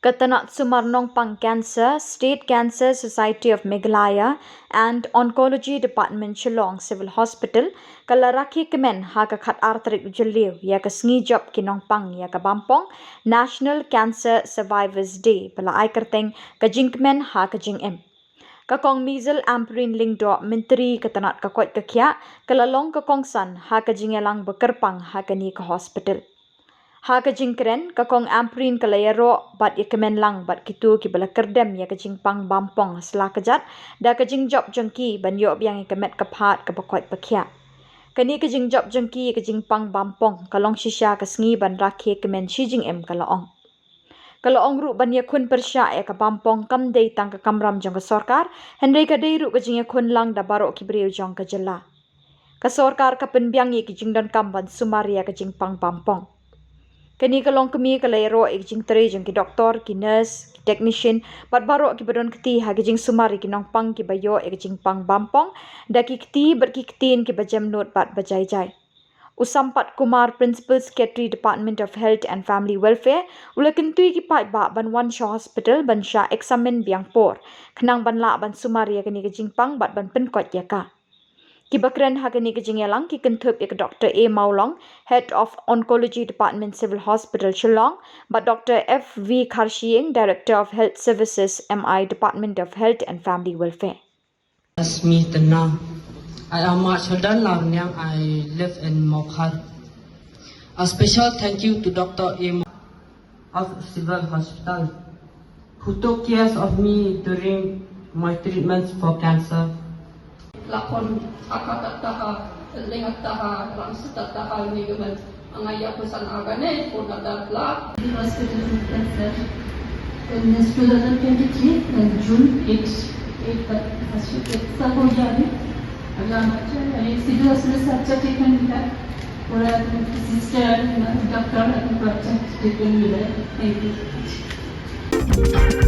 Katanat Sumar Nongpang Cancer, State Cancer Society of Meghalaya and Oncology Department Shillong Civil Hospital, kala Rakhe Kmen ha ka khat artrik ujaliw ya ka sngi job ki Nongpang ya ka Bampong National Cancer Survivors Day pala ai kerteng ka Jingpang ha ka Jingm. Kakong Measle Amprin Lingdo Menteri Katanat Kakot Kakya kalalong kakong san ha ka Jingelang Bekerpang ha ka ni ka hospital. Ha ka jingkren kakong amprin kalayaro bat ya kemen lang bat kitu ki bala kerdem ya ka Jingpang Bampong sela kejat da ka jingjob jengki ban yo biang kemet kaphat ka bakot pakya. Kani ka jingjob jengki ya ka Jingpang Bampong kalong shisha ka sngi ban Rakhe Kmen shi Jingm kalaong. Kalaong ru ban ya kun persya ya ka Bampong kam dei tang ka kamram jong ka sorkar hendai ka dei ru ka jing ya kun lang da barok ki beriu jong ka jela. Ka sorkar ka penbiang ya ki jingdon kam ban sumari ya ka Jingpang Bampong. Kani kalong kami kalayro ik jing tere jing ki doktor, ki nurse, ki technician, bat baro ki badon keti ha ki jing sumari ki Nongpang ki bayo ik Jingpang Bampong, da ki keti ber ki ketin ki bajem not bat bajai jai. Usampat Kumar, Principal Secretary Department of Health and Family Welfare, ula kentui ki pai ba ban One Shaw Hospital ban sha examen biang por, kenang ban la ban sumari ya kani ki Jingpang bat ban penkot ya ka. Kiba kren hakani ke Jingelang ki kentup ya Dr. A. Maulong, Head of Oncology Department Civil Hospital Shillong, but Dr. F. V. Kharshieng, Director of Health Services MI Department of Health and Family Welfare. As me tenang, I am Marchadan Larnyang. I live in Mokhar. A special thank you to Dr. A. of Civil Hospital, who took care of me during my treatments for cancer. Lakon akataha lengataha ramsataha nigaman angaya pesan agane purna darla hospital of cancer in 2023 and June 8 Khubor agama civil hospital certificate mila pura sister doctor and project taken mila. Thank you.